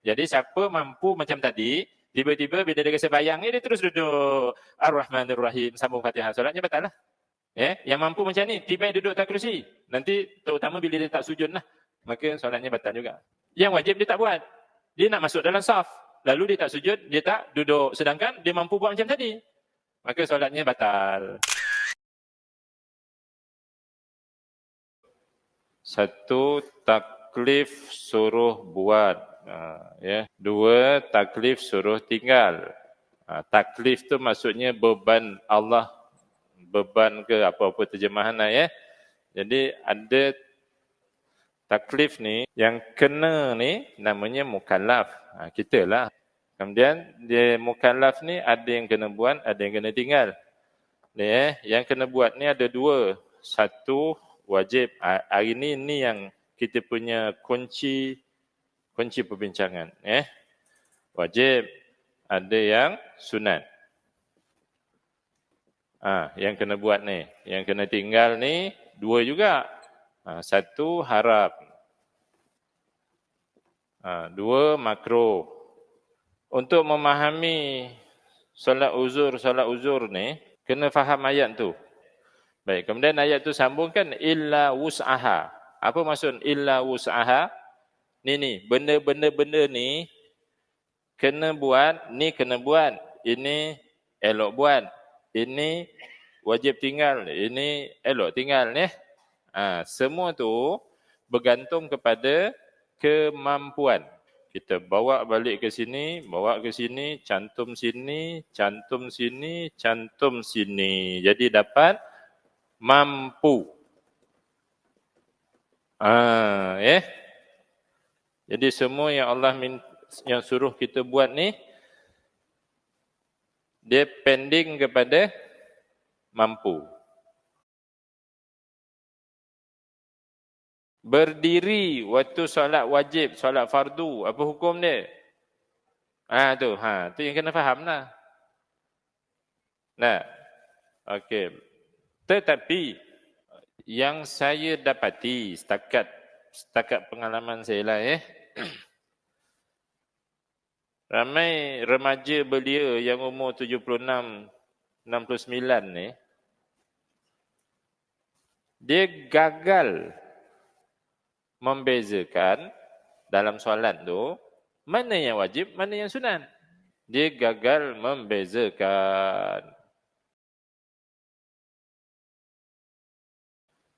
Jadi siapa mampu macam tadi, tiba-tiba bila dia rasa bayang ni, dia terus duduk Ar-Rahmanir-Rahim, sambung Fatihah. Solatnya batal lah. Yang mampu macam ni, tiba duduk atas kerusi. Nanti terutama bila dia tak sujud lah, maka solatnya batal juga. Yang wajib dia tak buat. Dia nak masuk dalam saf. Lalu dia tak sujud, dia tak duduk. Sedangkan dia mampu buat macam tadi. Maka solatnya batal. Satu, taklif suruh buat. Dua, taklif suruh tinggal. Taklif tu maksudnya beban Allah, beban ke apa-apa terjemahan lah ya. Jadi ada taklif ni, yang kena ni namanya mukallaf. Kita lah. Kemudian dia mukallaf ni ada yang kena buat, ada yang kena tinggal. Yang kena buat ni ada dua. Satu, wajib. Hari ni yang kita punya kunci perbincangan. Wajib. Ada yang sunat. Yang kena buat ni. Yang kena tinggal ni, dua juga. Satu, harap. Dua, makruh. Untuk memahami solat uzur ni, kena faham ayat tu. Baik, kemudian ayat tu sambungkan illa wus'aha. Apa maksud illa wus'aha? Ni, benda-benda ni kena buat, ni kena buat. Ini elok buat. Ini wajib tinggal, ini elok tinggal ni. Semua tu bergantung kepada kemampuan. Kita bawa balik ke sini, bawa ke sini, cantum sini, cantum sini, cantum sini. Jadi dapat mampu. Jadi semua yang Allah yang suruh kita buat ni, dia pending kepada mampu. Berdiri waktu solat wajib, solat fardu, apa hukum dia? Tu yang kena faham lah. Okey. Tetapi yang saya dapati setakat pengalaman saya lah ramai remaja belia yang umur 76, 69 ni, dia gagal membezakan dalam solat tu mana yang wajib, mana yang sunat. Dia gagal membezakan.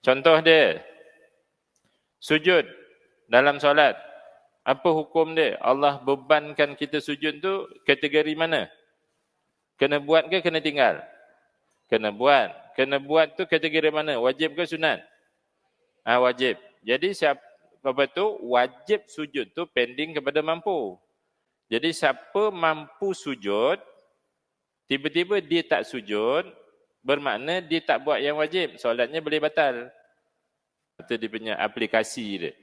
Contoh dia, sujud dalam solat. Apa hukum dia? Allah bebankan kita sujud tu kategori mana? Kena buat ke kena tinggal? Kena buat. Kena buat tu kategori mana? Wajib ke sunat? Wajib. Jadi apa tu? Wajib sujud tu pending kepada mampu. Jadi siapa mampu sujud, tiba-tiba dia tak sujud, bermakna dia tak buat yang wajib. Solatnya boleh batal. Itu dia punya aplikasi dia.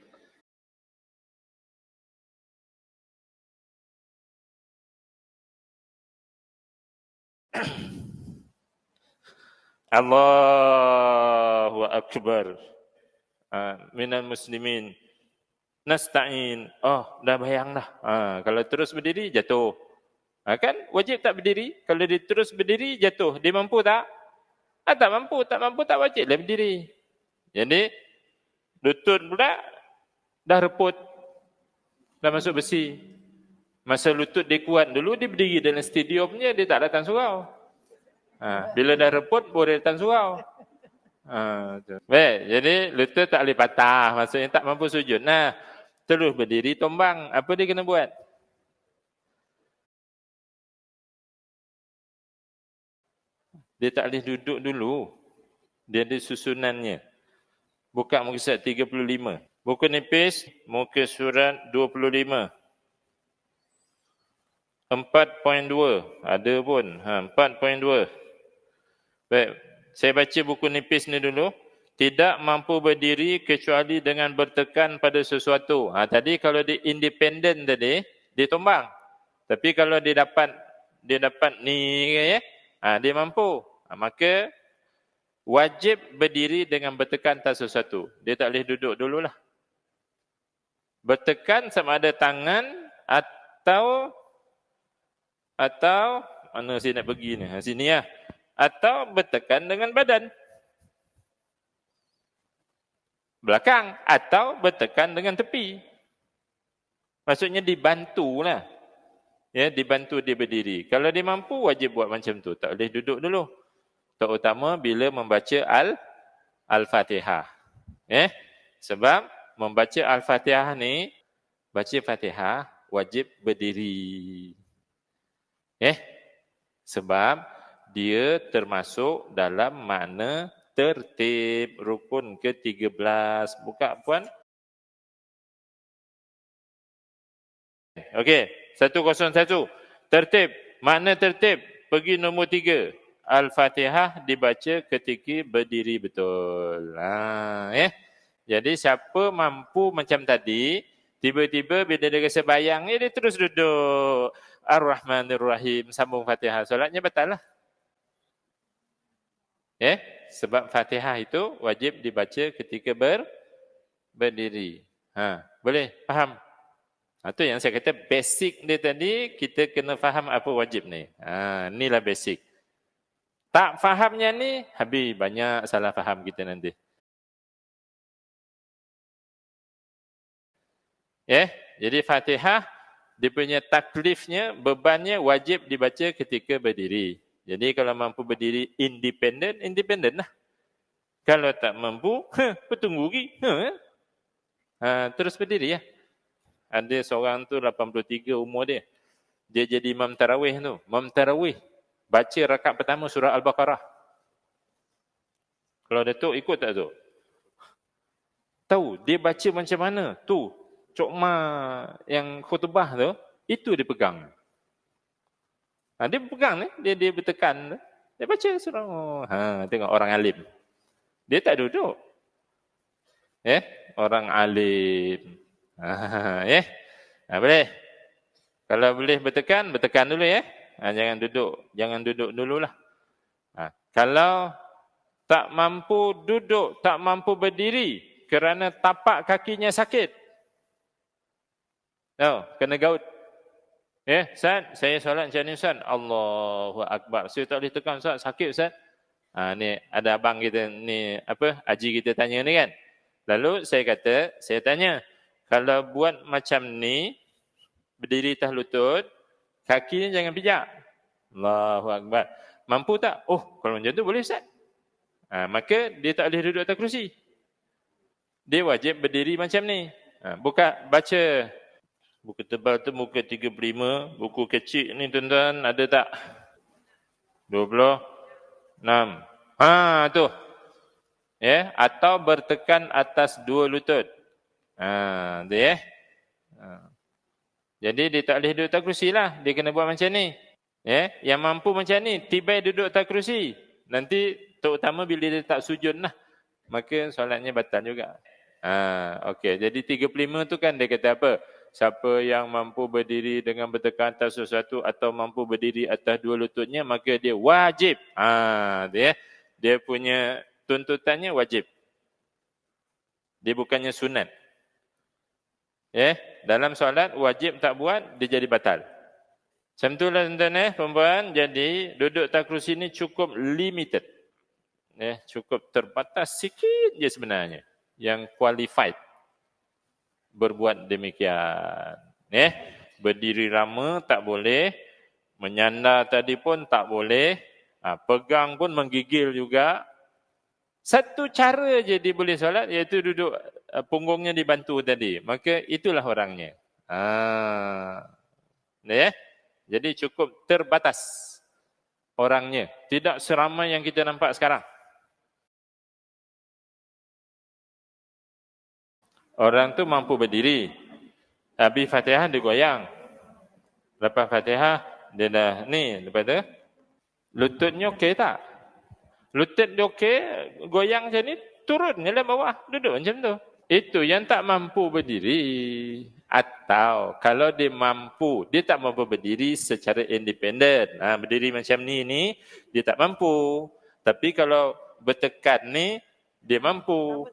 Allahu Akbar. Minal muslimin. Nasta'in. Dah bayang dah. Kalau terus berdiri, jatuh. Kan wajib tak berdiri? Kalau dia terus berdiri, jatuh. Dia mampu tak? Tak mampu. Tak mampu, tak wajib lah berdiri. Jadi, lutut pula dah reput. Dah masuk besi. Masa lutut dia kuat dulu, dia berdiri dalam stadiumnya, dia tak datang surau. Bila dah reput, boleh datang surau. Baik, jadi lutut tak boleh patah. Maksudnya tak mampu sujud. Terus berdiri, tombang. Apa dia kena buat? Dia tak boleh duduk dulu. Dia ada susunannya. Buka muka surat 35. Buku nipis, muka surat 25. 4.2. Ada pun. 4.2. Baik, saya baca buku nipis ni dulu. Tidak mampu berdiri kecuali dengan bertekan pada sesuatu. Tadi kalau dia independen tadi, dia tombang. Tapi kalau dia dapat ni, dia mampu. Maka wajib berdiri dengan bertekan atas sesuatu. Dia tak boleh duduk dululah. Bertekan sama ada tangan Atau mana saya nak pergi ni? Sini lah. Atau bertekan dengan badan. Belakang. Atau bertekan dengan tepi. Maksudnya dibantulah. Ya, dibantu dia berdiri. Kalau dia mampu, wajib buat macam tu. Tak boleh duduk dulu. Terutama bila membaca Al-Fatihah. Sebab membaca Al-Fatihah ni, baca Fatihah wajib berdiri. Sebab dia termasuk dalam makna tertib, rukun ke-13. Buka puan. Okey, 101. Tertib. Makna tertib. Pergi nombor 3. Al-Fatihah dibaca ketika berdiri betul. Jadi siapa mampu macam tadi, tiba-tiba bila dia rasa bayang, dia terus duduk. Ar-Rahmanir-Rahim, sambung Fatihah. Solatnya batal lah. Sebab Fatihah itu wajib dibaca ketika berdiri. Boleh? Faham? Itu yang saya kata basic dia tadi, kita kena faham apa wajib ni. Inilah basic. Tak fahamnya ni, habis banyak salah faham kita nanti. Jadi Fatihah, dia punya taklifnya, bebannya wajib dibaca ketika berdiri. Jadi kalau mampu berdiri independen lah. Kalau tak mampu, bertunggu lagi. Terus berdiri ya. Ada seorang tu 83 umur dia. Dia jadi imam tarawih tu. Imam tarawih baca rakaat pertama surah Al-Baqarah. Kalau Datuk ikut tak tu? Tahu dia baca macam mana? Tu Cok Ma yang khutbah tu, itu dia pegang. Dia pegang ni, dia bertekan. Dia baca surah. Tengok orang alim. Dia tak duduk. Orang alim. Boleh. Kalau boleh bertekan dulu Jangan duduk dululah. Kalau tak mampu duduk, tak mampu berdiri kerana tapak kakinya sakit. Kena gaut. Ustaz, saya solat macam ni Ustaz. Allahu Akbar. Saya tak boleh tekan Ustaz, sakit Ustaz. Ni ada abang kita ni haji kita tanya ni kan. Lalu saya tanya, kalau buat macam ni, berdiri atas lutut, kakinya jangan pijak. Allahu Akbar. Mampu tak? Kalau macam tu boleh Ustaz. Maka dia tak boleh duduk atas kerusi. Dia wajib berdiri macam ni. Baca. Buku tebal tu muka 35. Buku kecil ni tuan-tuan ada tak? 26. Tu. Atau bertekan atas dua lutut. Jadi dia tak boleh duduk atas kerusi lah. Dia kena buat macam ni. Yang mampu macam ni, tibai duduk atas kerusi. Nanti terutama bila dia tak sujud lah. Maka solatnya batal juga. Okey. Jadi 35 tu kan dia kata apa? Siapa yang mampu berdiri dengan bertekan atas sesuatu atau mampu berdiri atas dua lututnya, maka dia wajib. Dia punya tuntutannya wajib. Dia bukannya sunat. Dalam solat wajib tak buat, dia jadi batal. Macam itulah tuan-tuan perempuan. Jadi duduk atas kerusi ni cukup limited. Cukup terbatas sikit je sebenarnya. Yang qualified berbuat demikian. Berdiri lama tak boleh. Menyandar tadi pun tak boleh. Pegang pun menggigil juga. Satu cara je dia boleh solat, iaitu duduk punggungnya dibantu tadi. Maka itulah orangnya. Jadi cukup terbatas orangnya. Tidak seramai yang kita nampak sekarang. Orang tu mampu berdiri. Habis Fatihah dia goyang. Lepas Fatihah dia dah ni. Lepas tu lututnya okey tak? Lutut dia okey, goyang macam ni, turun je lah bawah. Duduk macam tu. Itu yang tak mampu berdiri. Atau kalau dia mampu, dia tak mampu berdiri secara independen. Berdiri macam ni dia tak mampu. Tapi kalau bertekan ni, dia mampu.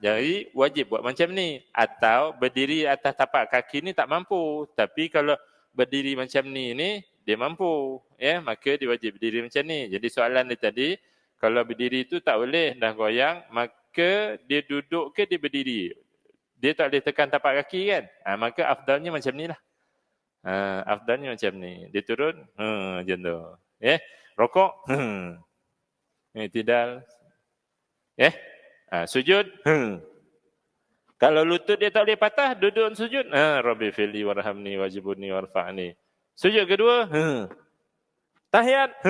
Jadi wajib buat macam ni. Atau berdiri atas tapak kaki ni tak mampu. Tapi kalau berdiri macam ni dia mampu. Ya, maka dia wajib berdiri macam ni. Jadi soalan dia tadi, kalau berdiri tu tak boleh dah goyang, maka dia duduk ke dia berdiri? Dia tak boleh tekan tapak kaki kan? Maka afdalnya macam ni lah. Afdalnya macam ni. Dia turun, macam tu. Rokok, tidak. Sujud, Kalau lutut dia tak boleh patah, duduk sujud. Rabbi fili warhamni wajibuni warfa'ni. Sujud kedua, tahiyat,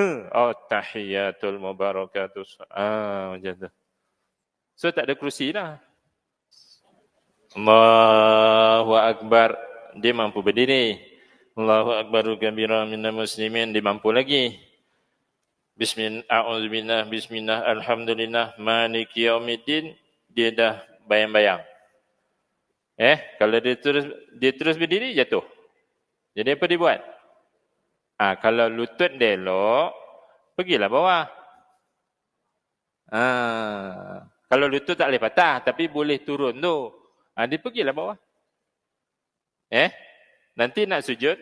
tahiyatul mubarakatus. Macam tu. So tak ada kerusi lah. Allahu Akbar. Dia mampu berdiri. Allahu Akbaru kabira minal muslimin. Dia mampu lagi. Bismillah, bismillah, alhamdulillah, maliki yaumiddin. Dia dah bayang-bayang. Kalau dia terus berdiri, jatuh. Jadi apa dia buat? Kalau lutut dia elok, pergilah bawah. Kalau lutut tak boleh patah, tapi boleh turun tu. Dia pergilah bawah. Nanti nak sujud,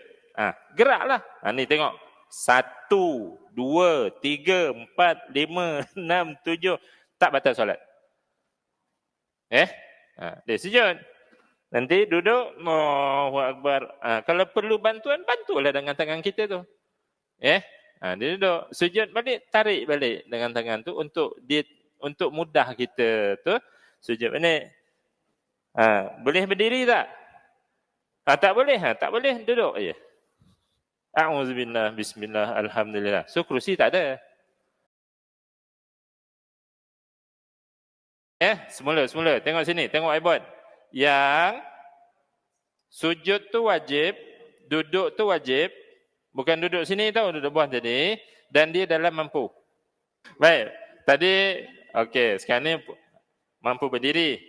geraklah. Ni tengok. 1, 2, 3, 4, 5, 6, 7. Tak batal solat. Dia sujud. Nanti duduk, Allahu Akbar. Kalau perlu bantuan, bantulah dengan tangan kita tu. Dia duduk. Sujud balik, tarik balik dengan tangan tu untuk mudah kita tu sujud balik. Boleh berdiri tak? Tak boleh. Tak boleh, duduk je. A'udzubillah, bismillah, alhamdulillah. So kerusi tak ada. Semula. Tengok sini, tengok iPod. Yang sujud tu wajib, duduk tu wajib. Bukan duduk sini tau, duduk bawah tadi. Dan dia dalam mampu. Baik, tadi, sekarang ni mampu berdiri.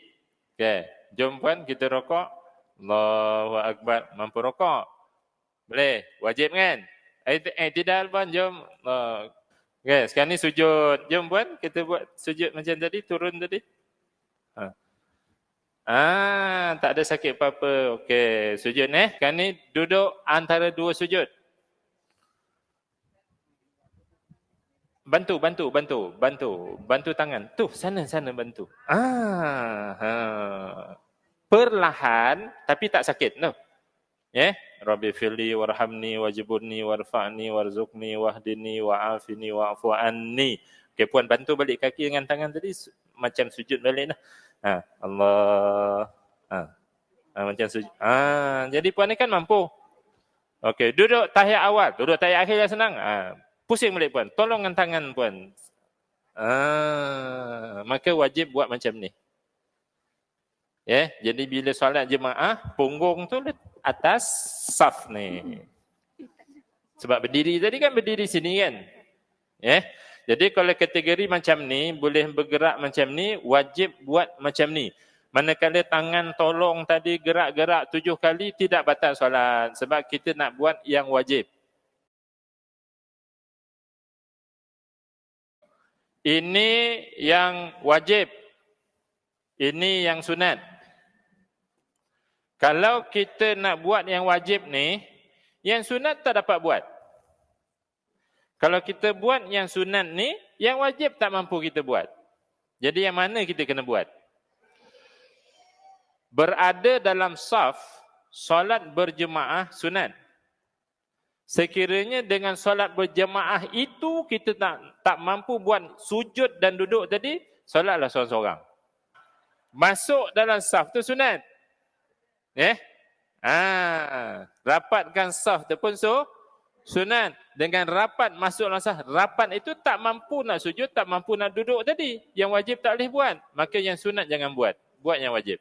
Jom puan, kita rokok. Allahu Akbar, mampu rokok. Boleh, wajib kan? Tidak puan, jom. Sekarang ni sujud. Jom puan, kita buat sujud macam tadi, turun tadi. Tak ada sakit apa-apa. Sujud Sekarang ni duduk antara dua sujud. Bantu tangan. Tu, sana bantu. Perlahan, tapi tak sakit. No. Rabbi firli warhamni wajibuni warfa'ni warzuqni wahdini wa'afini wa'fu anni. Puan bantu balik kaki dengan tangan tadi macam sujud balik dah. Allah. Macam sujud. Jadi puan ni kan mampu. Duduk tahiyat awal, duduk tahiyat akhir yang senang. Pusing balik puan. Tolong dengan tangan puan. Maka wajib buat macam ni. Jadi bila solat jemaah, punggung tu atas saf ni. Sebab berdiri tadi kan berdiri sini kan. Jadi kalau kategori macam ni, boleh bergerak macam ni, wajib buat macam ni. Manakala tangan tolong tadi gerak-gerak 7 kali, tidak batal solat. Sebab kita nak buat yang wajib. Ini yang wajib. Ini yang sunat. Kalau kita nak buat yang wajib ni, yang sunat tak dapat buat. Kalau kita buat yang sunat ni, yang wajib tak mampu kita buat. Jadi yang mana kita kena buat? Berada dalam saf, solat berjemaah sunat. Sekiranya dengan solat berjemaah itu kita tak mampu buat sujud dan duduk tadi, solatlah seorang-seorang. Masuk dalam saf tu sunat. Rapatkan saf tu pun sunat. Dengan rapat masuk dalam saf. Rapat itu tak mampu nak sujud, tak mampu nak duduk tadi. Yang wajib tak boleh buat. Maka yang sunat jangan buat. Buat yang wajib.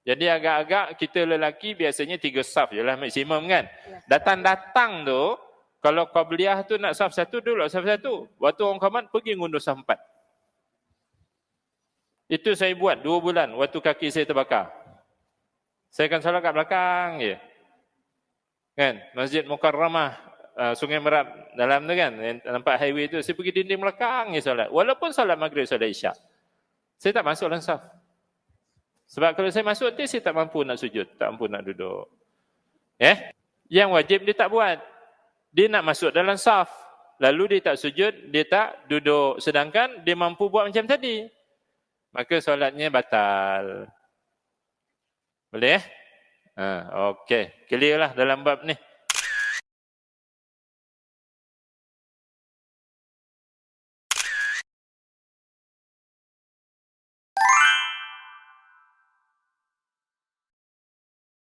Jadi agak-agak kita lelaki biasanya 3 saf je lah maksimum kan. Datang-datang tu, kalau qabliyah tu nak saf 1, duduk saf 1. Waktu orang qamat pergi ngunduh saf 4. Itu saya buat 2 bulan waktu kaki saya terbakar. Saya akan solat kat belakang je. Kan? Masjid Mukarramah, Sungai Merak dalam tu kan. Nampak highway tu. Saya pergi dinding belakang je solat. Walaupun solat maghrib, solat isyak. Saya tak masuk dalam saf. Sebab kalau saya masuk nanti saya tak mampu nak sujud, tak mampu nak duduk. Yang wajib dia tak buat. Dia nak masuk dalam saf. Lalu dia tak sujud, dia tak duduk. Sedangkan dia mampu buat macam tadi. Maka solatnya batal. Boleh? Okey. Clear lah dalam bab ni.